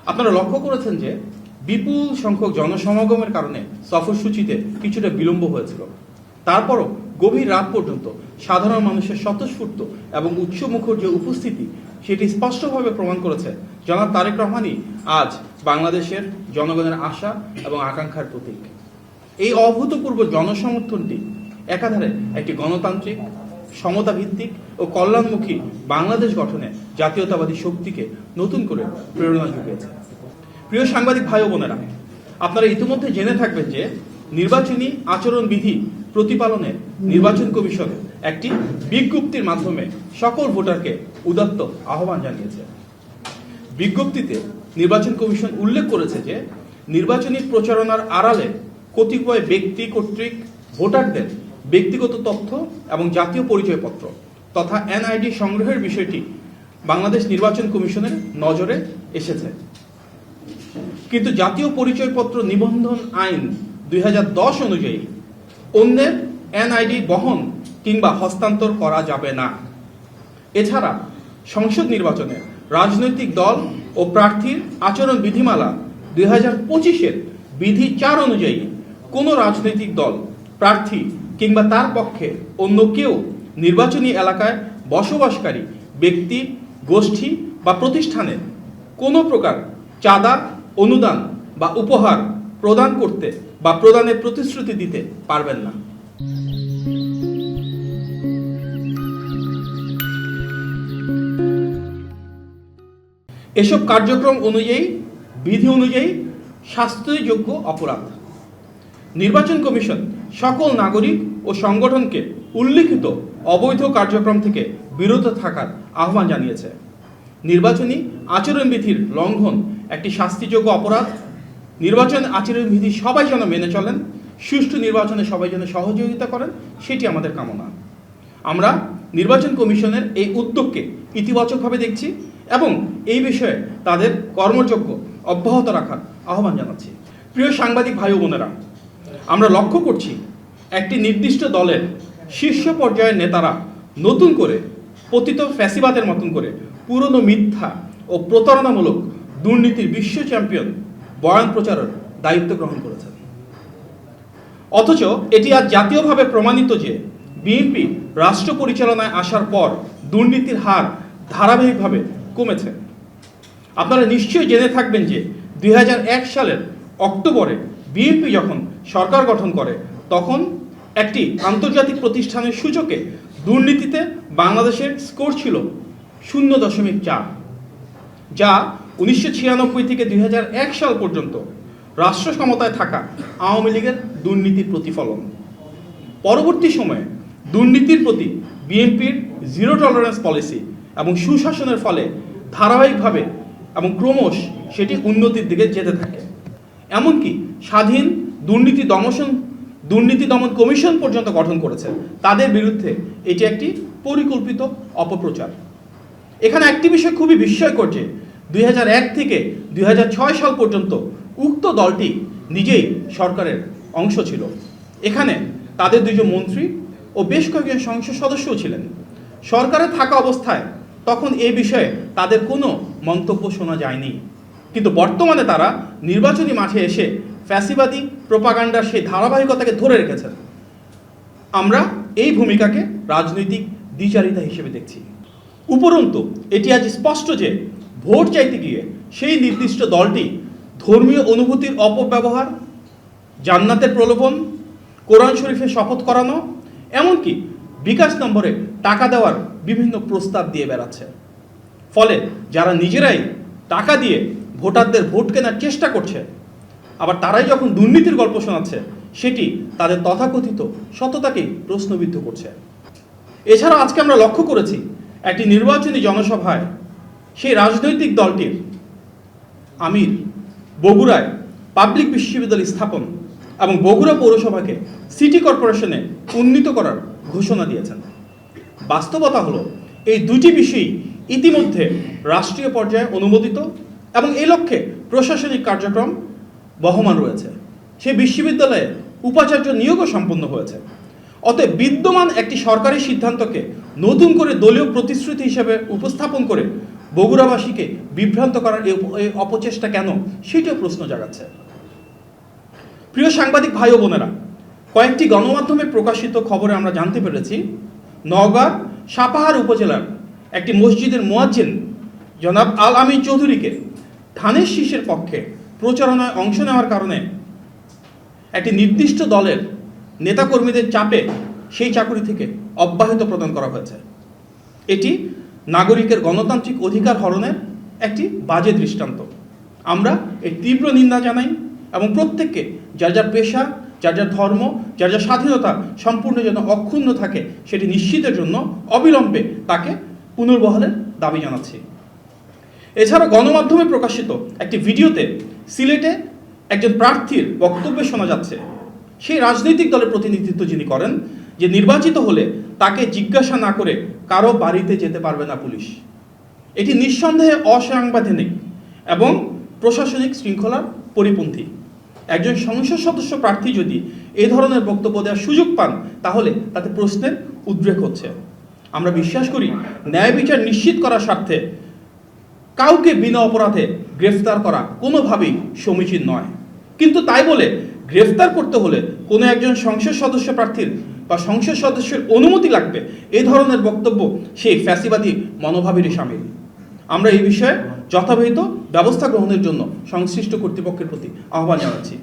আপনারা লক্ষ্য করেছেন যে বিপুল সংখ্যক জনসমাগমের কারণে সফরসূচিতে কিছুটা বিলম্ব হয়েছিল। তারপরও গভীর রাত পর্যন্ত সাধারণ মানুষের স্বতঃস্ফূর্ত এবং উচ্চমুখর যে উপস্থিতি সেটি স্পষ্টভাবে প্রমাণ করেছে জনাব তারেক রহমানই আজ বাংলাদেশের জনগণের আশা এবং আকাঙ্ক্ষার প্রতীক। এই অভূতপূর্ব জনসমর্থনটি একাধারে একটি গণতান্ত্রিক, সমতাভিত্তিক ও কল্যাণমুখী বাংলাদেশ গঠনে জাতীয়তাবাদী শক্তিকে নতুন করে প্রেরণা জুগিয়েছে। প্রিয় সাংবাদিক ভাই ও বোনেরা, আপনারা ইতিমধ্যে জেনে থাকবেন যে নির্বাচনী আচরণবিধি প্রতিপালনে নির্বাচন কমিশন একটি বিজ্ঞপ্তির মাধ্যমে সকল ভোটারকে উদাত্ত আহ্বান জানিয়েছে। বিজ্ঞপ্তিতে নির্বাচন কমিশন উল্লেখ করেছে যে নির্বাচনী প্রচারণার আড়ালে কতিপয় ব্যক্তি কর্তৃক ভোটারদের ব্যক্তিগত তথ্য এবং জাতীয় পরিচয়পত্র তথা এনআইডি সংগ্রহের বিষয়টি বাংলাদেশ নির্বাচন কমিশনের নজরে এসেছে। কিন্তু জাতীয় পরিচয়পত্র নিবন্ধন আইন 2010 অনুযায়ী অন্যের এনআইডি বহন কিংবা হস্তান্তর করা যাবে না। এছাড়া সংসদ নির্বাচনে রাজনৈতিক দল ও প্রার্থীর আচরণ বিধিমালা 2025-এর বিধি 4 অনুযায়ী কোনো রাজনৈতিক দল, প্রার্থী কিংবা তার পক্ষে অন্য কেউ নির্বাচনী এলাকায় বসবাসকারী ব্যক্তি, গোষ্ঠী বা প্রতিষ্ঠানে কোনো প্রকার চাঁদা, অনুদান বা উপহার প্রদান করতে বা প্রদানের প্রতিশ্রুতি দিতে পারবেন না। এসব কার্যক্রম অনুযায়ী বিধি অনুযায়ী শাস্তিযোগ্য অপরাধ। নির্বাচন কমিশন সকল নাগরিক ও সংগঠনকে উল্লিখিত অবৈধ কার্যক্রম থেকে বিরত থাকার আহ্বান জানিয়েছে। নির্বাচনী আচরণবিধির লঙ্ঘন একটি শাস্তিযোগ্য অপরাধ। নির্বাচন আচরণবিধি সবাই যেন মেনে চলেন, সুষ্ঠু নির্বাচনে সবাই যেন সহযোগিতা করেন, সেটি আমাদের কামনা। আমরা নির্বাচন কমিশনের এই উদ্যোগকে ইতিবাচকভাবে দেখছি এবং এই বিষয়ে তাদের কর্মযজ্ঞ অব্যাহত রাখার আহ্বান জানাচ্ছি। প্রিয় সাংবাদিক ভাই ও বোনেরা, আমরা লক্ষ্য করছি একটি নির্দিষ্ট দলের শীর্ষ পর্যায়ের নেতারা নতুন করে পতিত ফ্যাসিবাদের মতন করে পুরনো মিথ্যা ও প্রতারণামূলক দুর্নীতির বিশ্ব চ্যাম্পিয়ন বয়ান প্রচারের দায়িত্ব গ্রহণ করেছেন। অথচ এটি আজ জাতীয়ভাবে প্রমাণিত যে বিএনপি রাষ্ট্র পরিচালনায় আসার পর দুর্নীতির হার ধারাবাহিকভাবে কমেছে। আপনারা নিশ্চয়ই জেনে থাকবেন যে 2001 সালের অক্টোবরে বিএনপি যখন সরকার গঠন করে তখন একটি আন্তর্জাতিক প্রতিষ্ঠানের সূচকে দুর্নীতিতে বাংলাদেশের স্কোর ছিল 0.4, যা 1996 থেকে 2001 সাল পর্যন্ত রাষ্ট্র ক্ষমতায় থাকা আওয়ামী লীগের দুর্নীতির প্রতিফলন। পরবর্তী সময়ে দুর্নীতির প্রতি বিএনপির জিরো টলারেন্স পলিসি এবং সুশাসনের ফলে ধারাবাহিকভাবে এবং ক্রমশ সেটি উন্নতির দিকে যেতে থাকে। এমনকি স্বাধীন দুর্নীতি দমন কমিশন পর্যন্ত গঠন করেছে। তাদের বিরুদ্ধে এটি একটি পরিকল্পিত অপপ্রচার। এখানে একটি বিষয় খুবই বিস্ময়কর যে 2001 থেকে 2006 সাল পর্যন্ত উক্ত দলটি নিজেই সরকারের অংশ ছিল। এখানে তাদের 2 জন মন্ত্রী ও বেশ কয়েকজন সংসদ সদস্যও ছিলেন। সরকারে থাকা অবস্থায় তখন এই বিষয়ে তাদের কোনো মন্তব্য শোনা যায়নি, কিন্তু বর্তমানে তারা নির্বাচনী মাঠে এসে ফ্যাসিবাদী প্রোপাগান্ডার সেই ধারাবাহিকতাকে ধরে রেখেছেন। আমরা এই ভূমিকাকে রাজনৈতিক দ্বিচারিতা হিসেবে দেখছি। উপরন্তু এটি আজ স্পষ্ট যে ভোট চাইতে গিয়ে সেই নির্দিষ্ট দলটি ধর্মীয় অনুভূতির অপব্যবহার, জান্নাতের প্রলোভন, কোরআন শরীফে শপথ করানো, এমনকি বিকাশ নম্বরে টাকা দেওয়ার বিভিন্ন প্রস্তাব দিয়ে বেড়াচ্ছে। ফলে যারা নিজেরাই টাকা দিয়ে ভোটারদের ভোট কেনার চেষ্টা করছে, আবার তারাই যখন দুর্নীতির গল্প শোনাচ্ছে, সেটি তাদের তথাকথিত সততাকেই প্রশ্নবিদ্ধ করছে। এছাড়া আজকে আমরা লক্ষ্য করেছি একটি নির্বাচনী জনসভায় সেই রাজনৈতিক দলটির আমির বগুড়ায় পাবলিক বিশ্ববিদ্যালয় স্থাপন এবং বগুড়া পৌরসভাকে সিটি কর্পোরেশনে উন্নীত করার ঘোষণা দিয়েছেন। বাস্তবতা হলো এই দুটি বিষয়ই ইতিমধ্যে রাষ্ট্রীয় পর্যায়ে অনুমোদিত এবং এই লক্ষ্যে প্রশাসনিক কার্যক্রম বহমান রয়েছে। সেই বিশ্ববিদ্যালয়ে উপাচার্য নিয়োগও সম্পন্ন হয়েছে। অতএব বিদ্যমান একটি সরকারি সিদ্ধান্তকে নতুন করে দলীয় প্রতিশ্রুতি হিসেবে উপস্থাপন করে বগুড়াবাসীকে বিভ্রান্ত করার এই অপচেষ্টা কেন, সেটাও প্রশ্ন জাগাচ্ছে। প্রিয় সাংবাদিক ভাই ও বোনেরা, কয়েকটি গণমাধ্যমে প্রকাশিত খবরে আমরা জানতে পেরেছি নওগাঁর সাপাহার উপজেলার একটি মসজিদের মুয়াজ্জিন জনাব আল আমিন চৌধুরীকে ধানের শীষের পক্ষে প্রচারণায় অংশ নেওয়ার কারণে একটি নির্দিষ্ট দলের নেতাকর্মীদের চাপে সেই চাকরি থেকে অব্যাহতি প্রদান করা হয়েছে। এটি নাগরিকের গণতান্ত্রিক অধিকার হরণের একটি বাজে দৃষ্টান্ত। আমরা এর তীব্র নিন্দা জানাই এবং প্রত্যেককে যার যার পেশা, যার যার ধর্ম, যার যার স্বাধীনতা সম্পূর্ণ যেন অক্ষুণ্ণ থাকে সেটি নিশ্চিতের জন্য অবিলম্বে তাকে পুনর্বহালের দাবি জানাচ্ছি। এছাড়া গণমাধ্যমে প্রকাশিত একটি ভিডিওতে সিলেটে একজন প্রার্থীর বক্তব্যে শোনা যাচ্ছে সেই রাজনৈতিক দলের প্রতিনিধিত্ব যিনি করেন যে নির্বাচিত হলে তাকে জিজ্ঞাসা না করে কারো বাড়িতে যেতে পারবে না পুলিশ। এটি নিঃসন্দেহে অসাংবিধানিক এবং প্রশাসনিক শৃঙ্খলার পরিপন্থী। একজন সংসদ সদস্য প্রার্থী যদি এই ধরনের বক্তব্য দেওয়ার সুযোগ পান তাহলে তাতে প্রশ্নের উদ্রেক হচ্ছে। আমরা বিশ্বাস করি ন্যায় বিচার নিশ্চিত করার স্বার্থে কাউকে বিনা অপরাধে গ্রেফতার করা কোনোভাবেই সমীচীন নয়, কিন্তু তাই বলে গ্রেফতার করতে হলে কোনো একজন সংসদ সদস্য প্রার্থীর বা সংসদ সদস্যের অনুমতি লাগবে, এই ধরনের বক্তব্য সেই ফ্যাসিবাদী মনোভাবেরই শামিল। আমরা এই বিষয়ে যথাবিহিত ব্যবস্থা গ্রহণের জন্য সংশ্লিষ্ট কর্তৃপক্ষের প্রতি আহ্বান জানাচ্ছি।